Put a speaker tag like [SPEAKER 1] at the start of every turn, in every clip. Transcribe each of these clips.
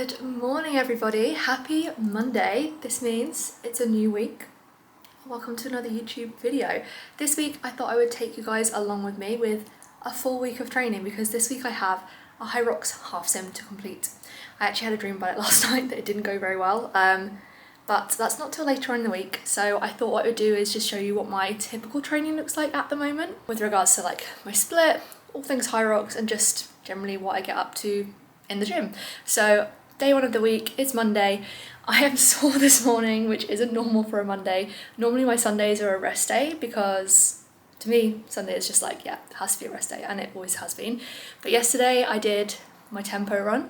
[SPEAKER 1] Good morning everybody, happy Monday. This means it's a new week. Welcome to another YouTube video. This week I thought I would take you guys along with me with a full week of training because this week I have a Hyrox half sim to complete. I actually had a dream about it last night that it didn't go very well, but that's not till later on in the week. So I thought what I would do is just show you what my typical training looks like at the moment with regards to like my split, all things Hyrox, and just generally what I get up to in the gym. So day one of the week is Monday. I am sore this morning, which isn't normal for a Monday. Normally my Sundays are a rest day because to me, Sunday is just like, yeah, it has to be a rest day, and it always has been. But yesterday I did my tempo run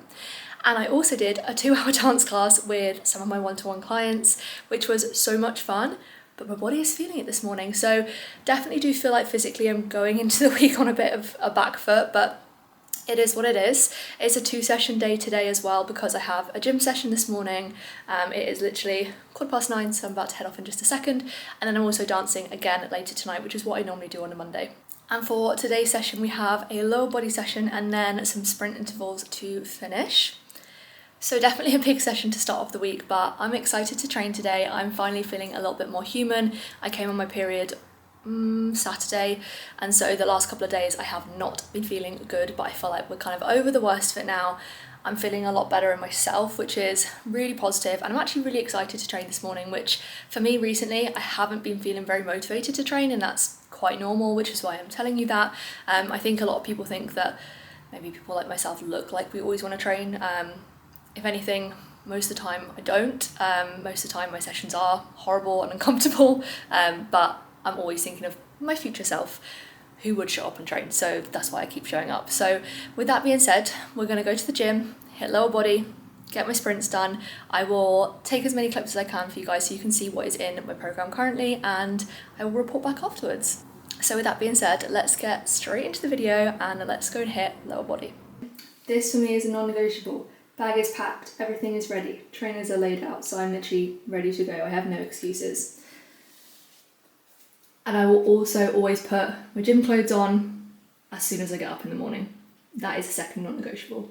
[SPEAKER 1] and I also did a 2-hour dance class with some of my one-to-one clients, which was so much fun, but my body is feeling it this morning. So definitely do feel like physically I'm going into the week on a bit of a back foot, but it is what it is. It's a 2-session day today as well because I have a gym session this morning. It is literally 9:15, so I'm about to head off in just a second. And then I'm also dancing again later tonight, which is what I normally do on a Monday. And for today's session, we have a lower body session and then some sprint intervals to finish. So definitely a big session to start off the week, but I'm excited to train today. I'm finally feeling a little bit more human. I came on my period Saturday, and so the last couple of days I have not been feeling good, but I feel like we're kind of over the worst of it now. I'm feeling a lot better in myself, which is really positive, and I'm actually really excited to train this morning, which for me recently I haven't been feeling very motivated to train, and that's quite normal, which is why I'm telling you that. I think a lot of people think that maybe people like myself look like we always want to train. If anything, most of the time I don't. Most of the time my sessions are horrible and uncomfortable, but I'm always thinking of my future self who would show up and train, so that's why I keep showing up. So with that being said, we're going to go to the gym, hit lower body, get my sprints done. I will take as many clips as I can for you guys so you can see what is in my program currently, and I will report back afterwards. So with that being said, let's get straight into the video and let's go and hit lower body. This for me is a non-negotiable. Bag is packed, everything is ready, trainers are laid out, so I'm literally ready to go. I have no excuses. And I will also always put my gym clothes on as soon as I get up in the morning. That is a second non-negotiable.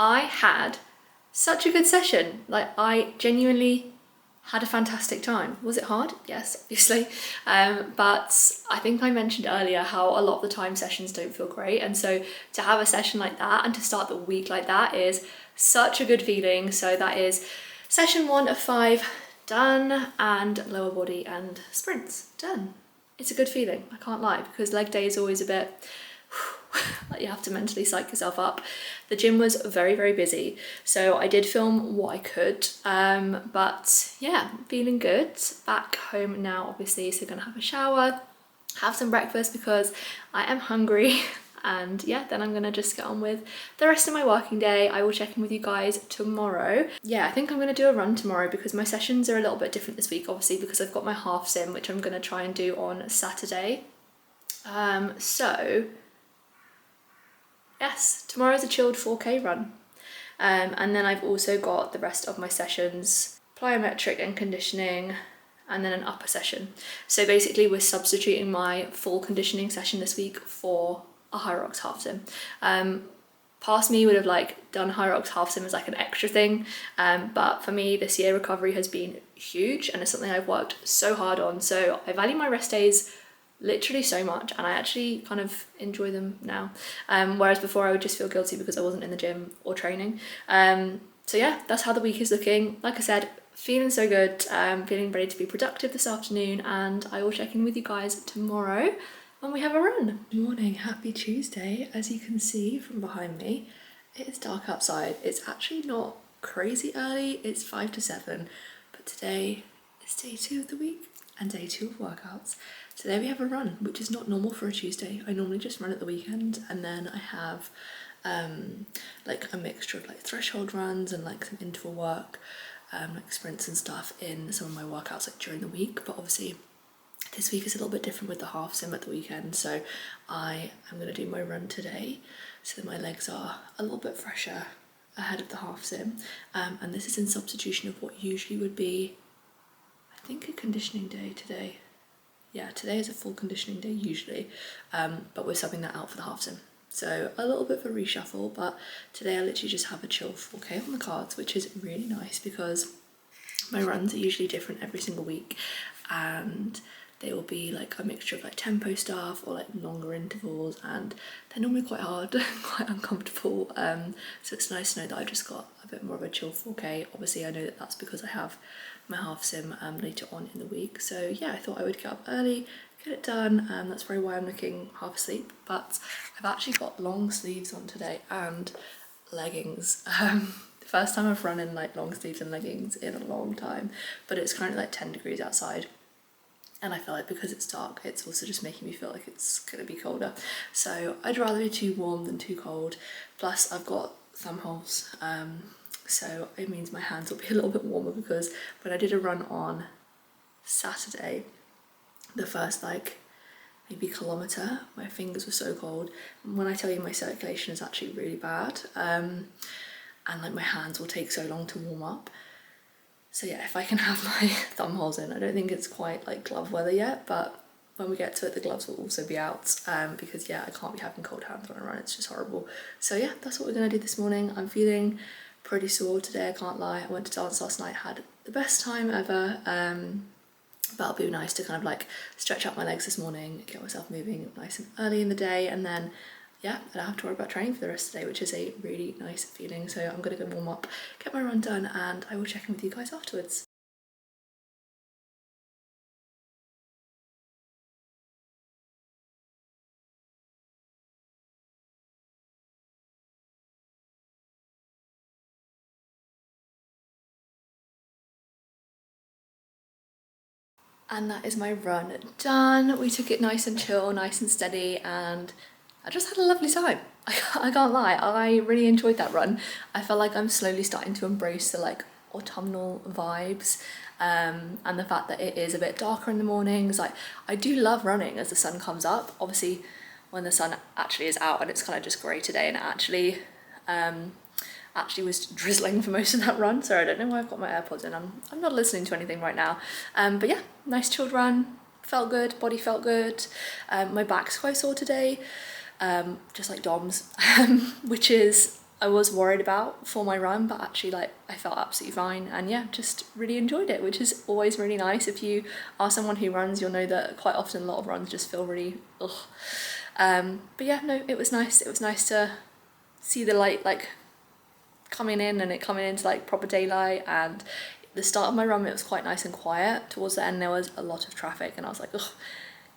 [SPEAKER 1] I had such a good session. Like, I genuinely had a fantastic time. Was it hard? Yes, obviously. But I think I mentioned earlier how a lot of the time sessions don't feel great. And so to have a session like that and to start the week like that is such a good feeling. So that is session 1 of 5 done, and lower body and sprints done. It's a good feeling, I can't lie, because leg day is always a bit like you have to mentally psych yourself up. The gym was very, very busy, so I did film what I could, but yeah, feeling good. Back home now, obviously, so gonna have a shower, have some breakfast because I am hungry, and yeah, then I'm gonna just get on with the rest of my working day. I will check in with you guys tomorrow. Yeah, I think I'm gonna do a run tomorrow because my sessions are a little bit different this week, obviously, because I've got my half sim, which I'm gonna try and do on Saturday. So yes, tomorrow's a chilled 4K run. And then I've also got the rest of my sessions, plyometric and conditioning, and then an upper session. So basically we're substituting my full conditioning session this week for a Hyrox half sim. Past me would have like done Hyrox half sim as like an extra thing, but for me this year recovery has been huge and it's something I've worked so hard on. So I value my rest days literally so much, and I actually kind of enjoy them now, whereas before I would just feel guilty because I wasn't in the gym or training. So yeah, that's how the week is looking. Like I said, feeling so good, feeling ready to be productive this afternoon, and I will check in with you guys tomorrow. when we have a run. Good morning, happy Tuesday. As you can see from behind me, it is dark outside. It's actually not crazy early, it's 5 to 7, but today is day 2 of the week and day 2 of workouts. Today we have a run, which is not normal for a Tuesday. I normally just run at the weekend, and then I have like a mixture of like threshold runs and like some interval work, like sprints and stuff in some of my workouts like during the week. But obviously this week is a little bit different with the half sim at the weekend, so I am going to do my run today so that my legs are a little bit fresher ahead of the half sim, and this is in substitution of what usually would be, I think, a conditioning day today. Yeah, today is a full conditioning day usually, but we're subbing that out for the half sim. So a little bit of a reshuffle, but today I literally just have a chill 4K on the cards, which is really nice because my runs are usually different every single week, and they will be like a mixture of like tempo stuff or like longer intervals, and they're normally quite hard, quite uncomfortable. So it's nice to know that I've just got a bit more of a chill 4K. Obviously I know that that's because I have my half sim later on in the week. So yeah, I thought I would get up early, get it done. That's probably why I'm looking half asleep, but I've actually got long sleeves on today and leggings. First time I've run in like long sleeves and leggings in a long time, but it's currently like 10 degrees outside, and I feel like because it's dark, it's also just making me feel like it's gonna be colder. So I'd rather be too warm than too cold. Plus I've got thumb holes, so it means my hands will be a little bit warmer, because when I did a run on Saturday, the first like maybe kilometre, my fingers were so cold. And when I tell you my circulation is actually really bad, and like my hands will take so long to warm up. So yeah, if I can have my thumb holes in, I don't think it's quite like glove weather yet, but when we get to it, the gloves will also be out, because yeah, I can't be having cold hands when I run, it's just horrible. So yeah, that's what we're gonna do this morning. I'm feeling pretty sore today, I can't lie. I went to dance last night, had the best time ever, but it'll be nice to kind of like stretch out my legs this morning, get myself moving nice and early in the day, and then yeah, I don't have to worry about training for the rest of the day, which is a really nice feeling. So I'm gonna go warm up, get my run done, and I will check in with you guys afterwards. And that is my run done. We took it nice and chill, nice and steady, and I just had a lovely time. I can't lie, I really enjoyed that run. I feel like I'm slowly starting to embrace the like autumnal vibes, and the fact that it is a bit darker in the mornings. Like, I do love running as the sun comes up. Obviously when the sun actually is out and it's kind of just grey today, and it actually was drizzling for most of that run. Sorry, I don't know why I've got my AirPods in. I'm not listening to anything right now. But yeah, nice chilled run. Felt good, body felt good. My back's quite sore today, just like Dom's, which is, I was worried about for my run, but actually like I felt absolutely fine, and yeah, just really enjoyed it, which is always really nice. If you are someone who runs, you'll know that quite often a lot of runs just feel really ugh. But yeah, no, it was nice. It was nice to see the light like coming in, and it coming into like proper daylight. And the start of my run, it was quite nice and quiet. Towards the end there was a lot of traffic, and I was like, ugh,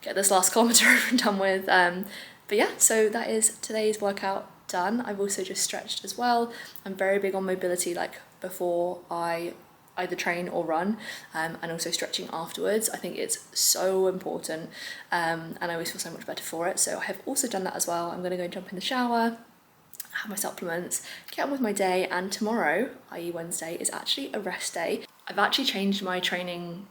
[SPEAKER 1] get this last kilometre over and done with. But yeah, so that is today's workout done. I've also just stretched as well. I'm very big on mobility, like before I either train or run, and also stretching afterwards. I think it's so important, and I always feel so much better for it. So I have also done that as well. I'm gonna go jump in the shower, have my supplements, get on with my day, and tomorrow, i.e. Wednesday, is actually a rest day. I've actually changed my training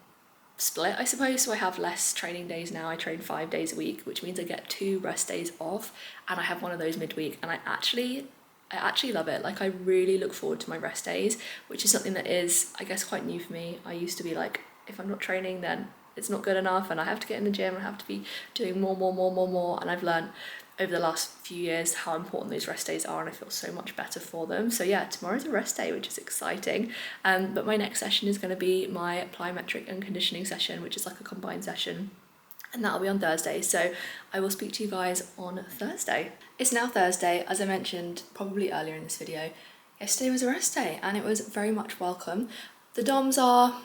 [SPEAKER 1] split, I suppose, so I have less training days now. I train 5 days a week, which means I get 2 rest days off, and I have one of those midweek, and I actually love it. Like, I really look forward to my rest days, which is something that is, I guess, quite new for me. I used to be like, if I'm not training, then it's not good enough, and I have to get in the gym, and I have to be doing more, and I've learned over the last few years how important those rest days are, and I feel so much better for them. So yeah, tomorrow's a rest day, which is exciting. But my next session is going to be my plyometric and conditioning session, which is like a combined session, and that'll be on Thursday. So I will speak to you guys on Thursday. It's now Thursday, as I mentioned probably earlier in this video. Yesterday was a rest day, and it was very much welcome. The DOMs are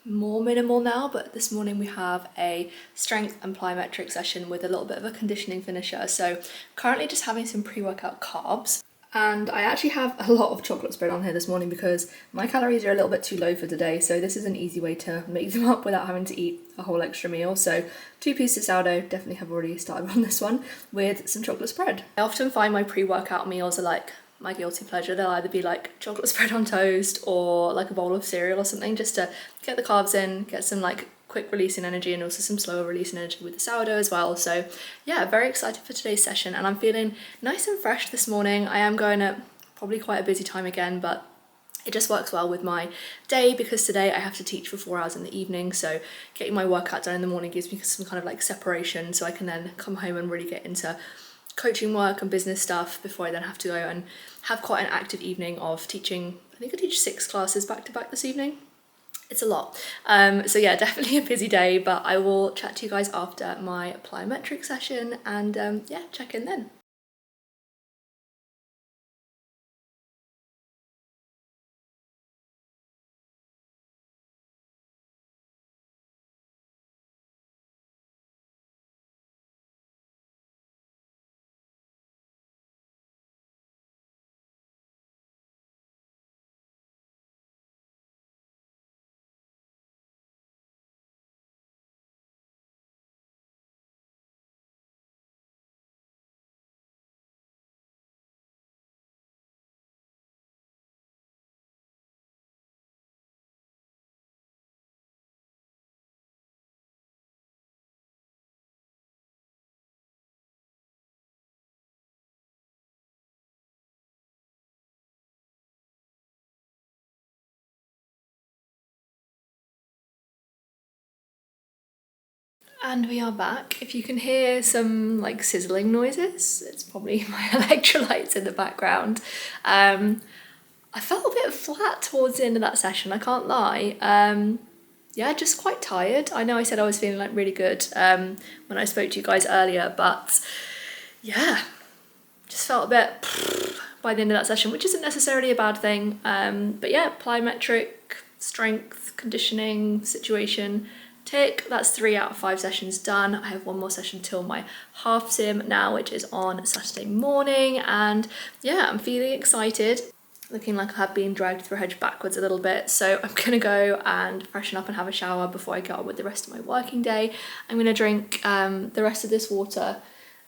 [SPEAKER 1] more minimal now, but this morning we have a strength and plyometric session with a little bit of a conditioning finisher. So currently just having some pre-workout carbs. And I actually have a lot of chocolate spread on here this morning because my calories are a little bit too low for today. So this is an easy way to make them up without having to eat a whole extra meal. So 2 pieces of sourdough, definitely have already started on this one, with some chocolate spread. I often find my pre-workout meals are like my guilty pleasure. They'll either be like chocolate spread on toast or like a bowl of cereal or something, just to get the carbs in, get some like quick releasing energy and also some slower releasing energy with the sourdough as well. So yeah, very excited for today's session and I'm feeling nice and fresh this morning. I am going at probably quite a busy time again, but it just works well with my day because today I have to teach for 4 hours in the evening, so getting my workout done in the morning gives me some kind of like separation, so I can then come home and really get into coaching work and business stuff before I then have to go and have quite an active evening of teaching. I think I teach 6 classes back to back this evening. It's a lot. So yeah, definitely a busy day, but I will chat to you guys after my plyometric session and yeah, check in then. And we are back. If you can hear some like sizzling noises, it's probably my electrolytes in the background. I felt a bit flat towards the end of that session, I can't lie. Yeah, just quite tired. I know I said I was feeling like really good when I spoke to you guys earlier, but yeah, just felt a bit by the end of that session, which isn't necessarily a bad thing. But yeah, plyometric, strength, conditioning, situation, tick. That's 3 out of 5 sessions done. I have one more session till my half sim now, which is on Saturday morning. And yeah, I'm feeling excited. Looking like I have been dragged through a hedge backwards a little bit. So I'm gonna go and freshen up and have a shower before I get on with the rest of my working day. I'm gonna drink the rest of this water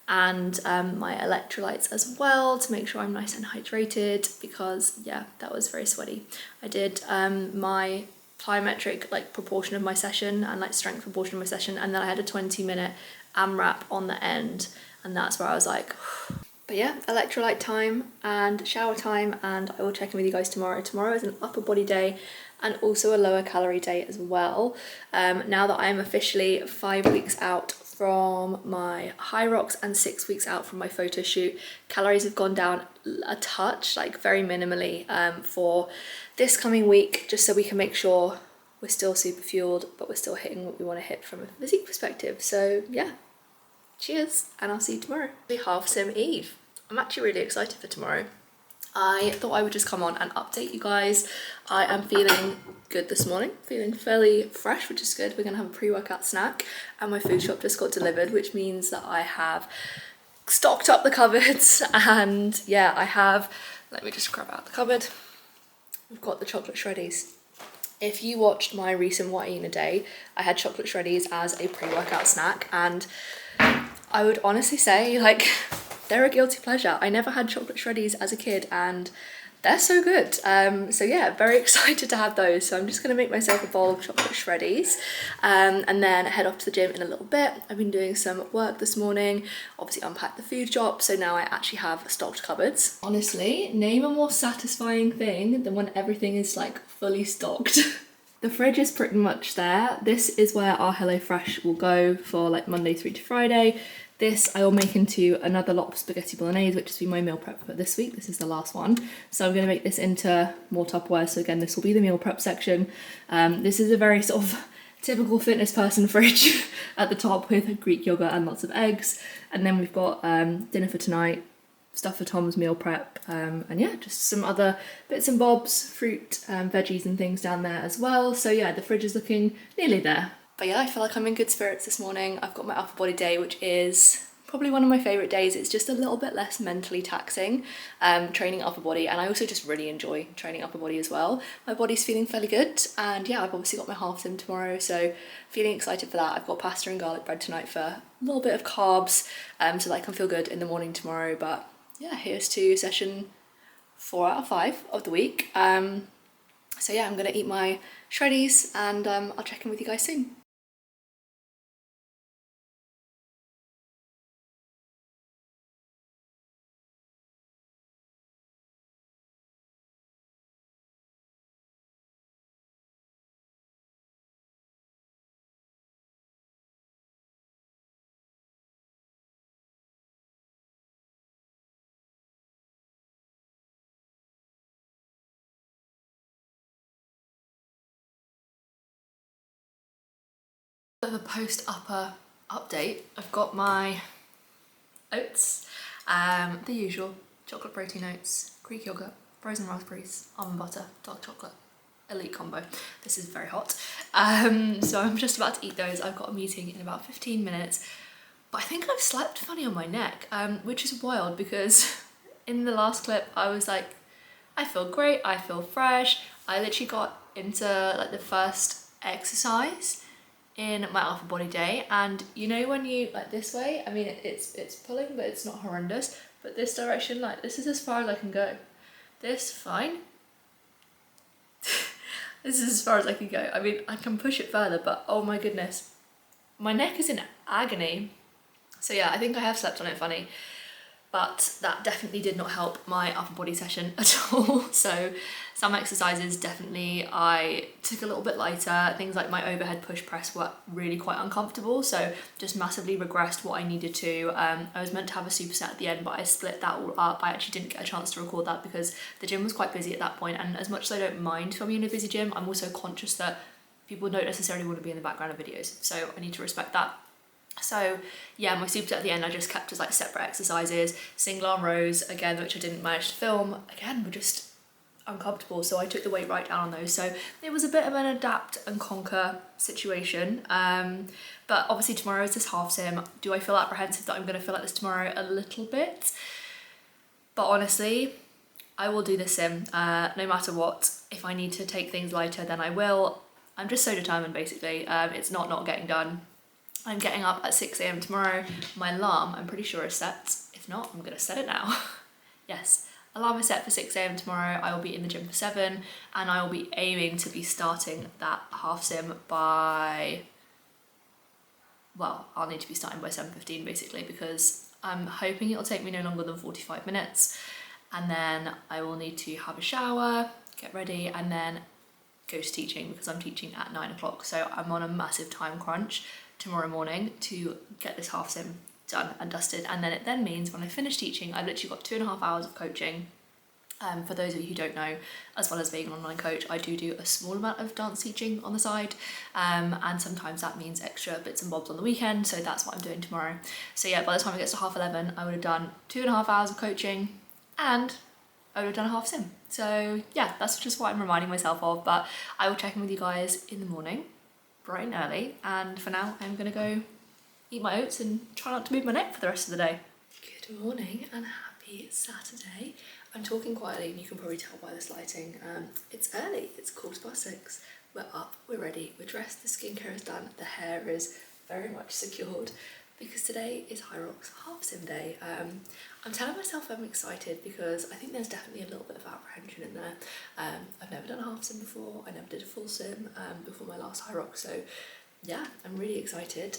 [SPEAKER 1] and my electrolytes as well to make sure I'm nice and hydrated because yeah, that was very sweaty. I did my plyometric like proportion of my session and like strength proportion of my session, and then I had a 20-minute AMRAP on the end, and that's where I was like but yeah, electrolyte time and shower time, and I will check in with you guys tomorrow. Tomorrow is an upper body day and also a lower calorie day as well. Now that I am officially 5 weeks out from my Hyrox and 6 weeks out from my photo shoot, calories have gone down a touch, like very minimally, for this coming week, just so we can make sure we're still super fueled, but we're still hitting what we want to hit from a physique perspective. So yeah, cheers, and I'll see you tomorrow. The half sim eve. I'm actually really excited for tomorrow. I thought I would just come on and update you guys. I am feeling good this morning, feeling fairly fresh, which is good. We're gonna have a pre-workout snack and my food shop just got delivered, which means that I have stocked up the cupboards and yeah, I have, let me just grab out the cupboard. We've got the chocolate shreddies. If you watched my recent What I Eat in a Day, I had chocolate shreddies as a pre-workout snack, and I would honestly say like they're a guilty pleasure. I never had chocolate shreddies as a kid and they're so good. So yeah, very excited to have those. So I'm just gonna make myself a bowl of chocolate shreddies and then head off to the gym in a little bit. I've been doing some work this morning, obviously unpacked the food shop, so now I actually have stocked cupboards. Honestly, name a more satisfying thing than when everything is like fully stocked. The fridge is pretty much there. This is where our HelloFresh will go for like Monday through to Friday. This I will make into another lot of spaghetti bolognese, which has been my meal prep for this week. This is the last one. So I'm gonna make this into more Tupperware. So again, this will be the meal prep section. This is a very sort of typical fitness person fridge at the top with Greek yogurt and lots of eggs. And then we've got dinner for tonight, stuff for Tom's meal prep, and yeah, just some other bits and bobs, fruit, veggies and things down there as well. So yeah, the fridge is looking nearly there. But yeah, I feel like I'm in good spirits this morning. I've got my upper body day, which is probably one of my favourite days. It's just a little bit less mentally taxing, training upper body, and I also just really enjoy training upper body as well. My body's feeling fairly good, and yeah, I've obviously got my half sim tomorrow, so feeling excited for that. I've got pasta and garlic bread tonight for a little bit of carbs, so that I can feel good in the morning tomorrow. But yeah, here's to session 4 out of 5 of the week. So yeah, I'm gonna eat my shreddies, and I'll check in with you guys soon. The post upper update. I've got my oats, the usual chocolate protein oats, Greek yogurt, frozen raspberries, almond butter, dark chocolate, elite combo. This is very hot. So I'm just about to eat those. I've got a meeting in about 15 minutes, but I think I've slept funny on my neck, which is wild because in the last clip I was like, I feel great, I feel fresh. I literally got into like the first exercise in my upper body day, and you know when you like this way, I mean it's pulling, but it's not horrendous, but this direction, like this is as far as I can go. This, fine. This is as far as I can go. I mean, I can push it further, but oh my goodness, my neck is in agony. So yeah, I think I have slept on it funny, but that definitely did not help my upper body session at all. So some exercises definitely I took a little bit lighter. Things like my overhead push press were really quite uncomfortable, so just massively regressed what I needed to. I was meant to have a superset at the end, but I split that all up. I actually didn't get a chance to record that because the gym was quite busy at that point, and as much as I don't mind filming in a busy gym, I'm also conscious that people don't necessarily want to be in the background of videos, so I need to respect that. So yeah, my superset at the end I just kept as like separate exercises. Single arm rows, again, which I didn't manage to film, again, were just uncomfortable, so I took the weight right down on those. So it was a bit of an adapt and conquer situation. But obviously tomorrow is this half sim. Do I feel apprehensive that I'm going to feel like this tomorrow? A little bit. But honestly, I will do this sim no matter what. If I need to take things lighter, then I will. I'm just so determined, basically. It's not getting done. I'm getting up at 6 AM tomorrow. My alarm, I'm pretty sure, is set. If not, I'm gonna set it now. Yes, alarm is set for 6 AM tomorrow. I will be in the gym for 7, and I will be aiming to be starting that half sim by, well, I'll need to be starting by 7:15 basically, because I'm hoping it'll take me no longer than 45 minutes. And then I will need to have a shower, get ready, and then go to teaching, because I'm teaching at 9 o'clock. So I'm on a massive time crunch tomorrow morning to get this half sim done and dusted, and then it then means when I finish teaching, I've literally got 2.5 hours of coaching. For those of you who don't know, as well as being an online coach, I do a small amount of dance teaching on the side, and sometimes that means extra bits and bobs on the weekend, so that's what I'm doing tomorrow. So yeah, by the time it gets to 11:30, I would have done 2.5 hours of coaching, and I would have done a half sim. So yeah, that's just what I'm reminding myself of, but I will check in with you guys in the morning, bright and early, and for now I'm gonna go eat my oats and try not to move my neck for the rest of the day. Good morning and happy Saturday. I'm talking quietly and you can probably tell by this lighting. It's early, it's 6:15. We're up, we're ready, we're dressed, the skincare is done, the hair is very much secured, because today is Hyrox half sim day. I'm telling myself I'm excited because I think there's definitely a little bit of apprehension in there. I've never done a half sim before, I never did a full sim before my last Hyrox, so yeah, I'm really excited.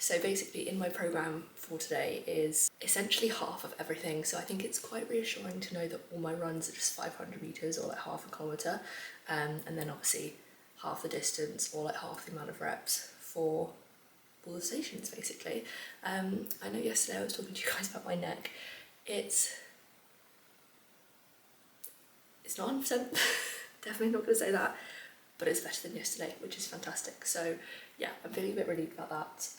[SPEAKER 1] So basically in my programme for today is essentially half of everything, so I think it's quite reassuring to know that all my runs are just 500 metres or like half a kilometre, and then obviously half the distance or like half the amount of reps for all the stations basically. I know yesterday I was talking to you guys about my neck. It's not 100%, definitely not going to say that, but it's better than yesterday, which is fantastic. So yeah, I'm feeling a bit relieved about that.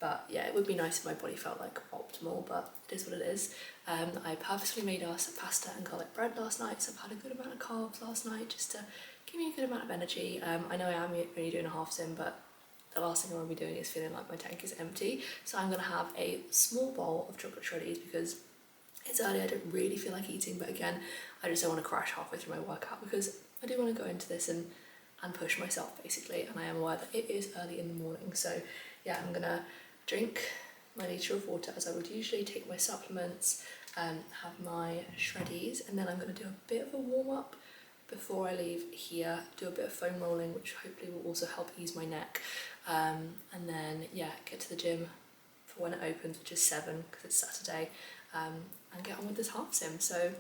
[SPEAKER 1] But yeah, it would be nice if my body felt like optimal, but it is what it is. I purposely made us pasta and garlic bread last night, so I've had a good amount of carbs last night just to give me a good amount of energy. I know I am only doing a half sim, but the last thing I want to be doing is feeling like my tank is empty. So I'm going to have a small bowl of chocolate shreddies because it's early, I don't really feel like eating, but again, I just don't want to crash halfway through my workout because I do want to go into this and push myself basically, and I am aware that it is early in the morning. So yeah, I'm gonna drink my litre of water as I would usually, take my supplements, have my shreddies, and then I'm gonna do a bit of a warm up before I leave here, do a bit of foam rolling, which hopefully will also help ease my neck, and then yeah, get to the gym for when it opens, which is 7 because it's Saturday, and get on with this half sim. So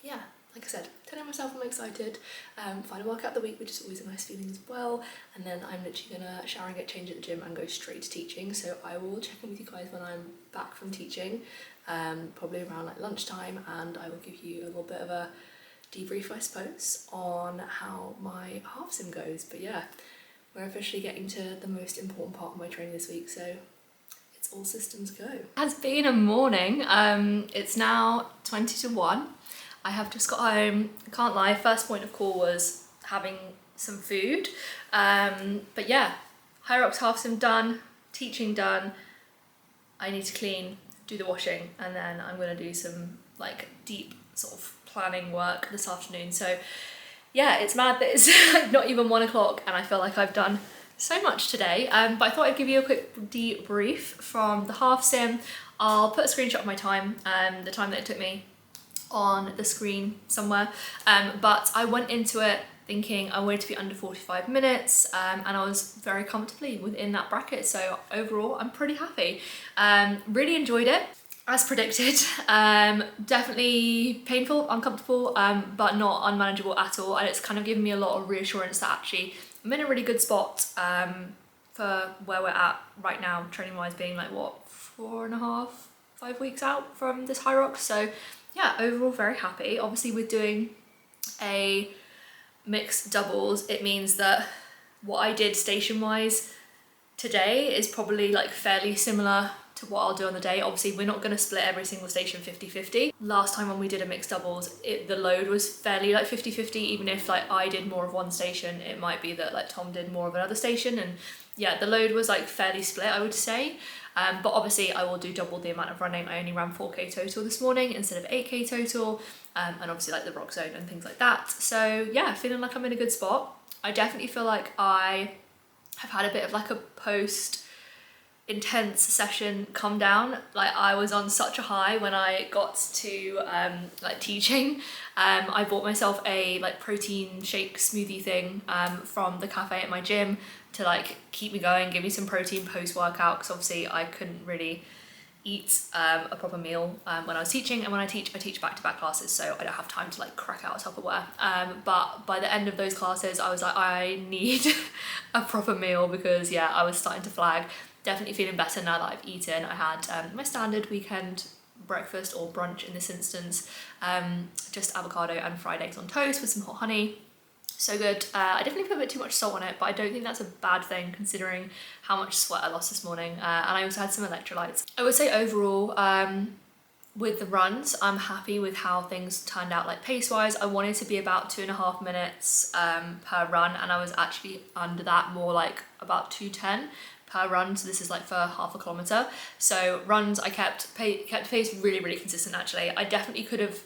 [SPEAKER 1] yeah, like I said, telling myself I'm excited, final workout of the week, which is always a nice feeling as well, and then I'm literally gonna shower and get changed at the gym and go straight to teaching. So I will check in with you guys when I'm back from teaching, probably around like lunchtime, and I will give you a little bit of a debrief, I suppose, on how my half sim goes. But yeah, we're officially getting to the most important part of my training this week, so it's all systems go. It has been a morning. It's now 20 to 1. I have just got home. Can't lie, first point of call was having some food. But yeah, Hyrox half sim done, teaching done. I need to clean, do the washing, and then I'm gonna do some like deep sort of planning work this afternoon. So yeah, it's mad that it's like not even 1 o'clock and I feel like I've done so much today. But I thought I'd give you a quick debrief from the half sim. I'll put a screenshot of my time, the time that it took me on the screen somewhere, but I went into it thinking I wanted to be under 45 minutes, and I was very comfortably within that bracket, so overall I'm pretty happy. Really enjoyed it, as predicted. Definitely painful, uncomfortable, but not unmanageable at all, and it's kind of given me a lot of reassurance that actually I'm in a really good spot for where we're at right now, training wise, being like what, 4.5, 5 weeks out from this Hyrox. So yeah, overall very happy. Obviously with doing a mixed doubles, it means that what I did station wise today is probably like fairly similar to what I'll do on the day. Obviously we're not going to split every single station 50-50. Last time when we did a mixed doubles, the load was fairly like 50-50, even if like I did more of one station, it might be that like Tom did more of another station, and yeah, the load was like fairly split, I would say. But obviously I will do double the amount of running. I only ran 4k total this morning instead of 8k total, and obviously like the rock zone and things like that. So yeah, feeling like I'm in a good spot. I definitely feel like I have had a bit of like a post intense session come down. Like I was on such a high when I got to like teaching. I bought myself a like protein shake smoothie thing from the cafe at my gym to like keep me going, give me some protein post workout, because obviously I couldn't really eat a proper meal when I was teaching, and when I teach back-to-back classes, so I don't have time to like crack out a Tupperware. But by the end of those classes I was like, I need a proper meal, because yeah, I was starting to flag. Definitely feeling better now that I've eaten. I had my standard weekend breakfast, or brunch in this instance, just avocado and fried eggs on toast with some hot honey. So good. I definitely put a bit too much salt on it, but I don't think that's a bad thing considering how much sweat I lost this morning. And I also had some electrolytes. I would say overall, with the runs, I'm happy with how things turned out. Like pace wise, I wanted to be about 2.5 minutes per run, and I was actually under that, more like about 2:10 per run. So this is like for half a kilometre. So runs, I kept pace really consistent actually. I definitely could have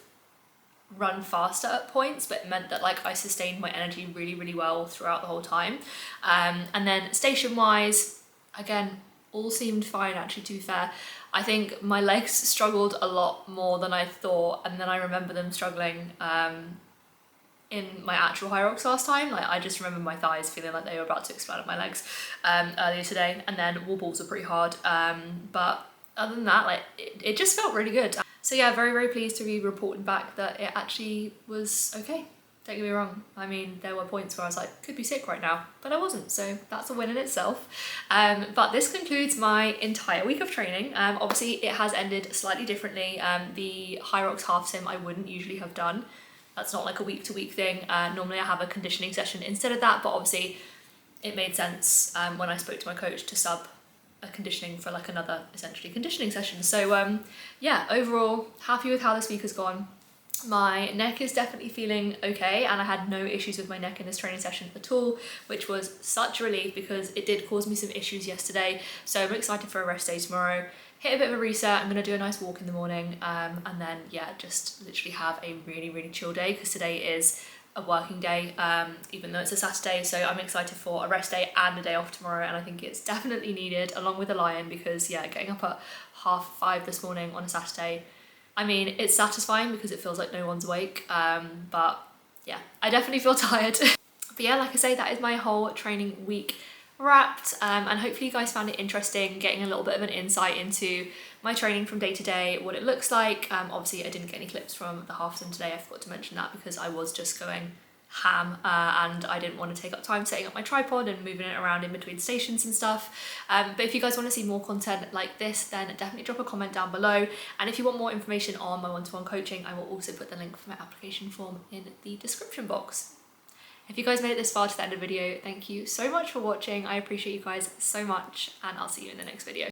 [SPEAKER 1] run faster at points, but it meant that like I sustained my energy really well throughout the whole time. And then station wise, again, all seemed fine actually, to be fair. I think my legs struggled a lot more than I thought, and then I remember them struggling in my actual Hyrox last time. Like I just remember my thighs feeling like they were about to explode at my legs earlier today, and then wall balls were pretty hard, but other than that, like it just felt really good. So yeah, very pleased to be reporting back that it actually was okay. Don't get me wrong, I mean, there were points where I was like, could be sick right now, but I wasn't, so that's a win in itself. But this concludes my entire week of training. Obviously it has ended slightly differently. The Hyrox half sim I wouldn't usually have done. That's not like a week to week thing. Normally I have a conditioning session instead of that, but obviously it made sense when I spoke to my coach to sub a conditioning for like another essentially conditioning session. So yeah, overall happy with how this week has gone. My neck is definitely feeling okay, and I had no issues with my neck in this training session at all, which was such a relief because it did cause me some issues yesterday. So I'm excited for a rest day tomorrow, hit a bit of a reset. I'm gonna do a nice walk in the morning, and then yeah, just literally have a really chill day because today is a working day, even though it's a Saturday. So I'm excited for a rest day and a day off tomorrow, and I think it's definitely needed along with a lion because yeah, getting up at 5:30 this morning on a Saturday, I mean, it's satisfying because it feels like no one's awake, but yeah, I definitely feel tired. But yeah, like I say, that is my whole training week wrapped, and hopefully you guys found it interesting getting a little bit of an insight into my training from day to day, what it looks like. Obviously I didn't get any clips from the half ton today, I forgot to mention that because I was just going ham, and I didn't want to take up time setting up my tripod and moving it around in between stations and stuff. But if you guys want to see more content like this, then definitely drop a comment down below, and if you want more information on my one-to-one coaching, I will also put the link for my application form in the description box. If you guys made it this far to the end of the video, thank you so much for watching. I appreciate you guys so much, and I'll see you in the next video.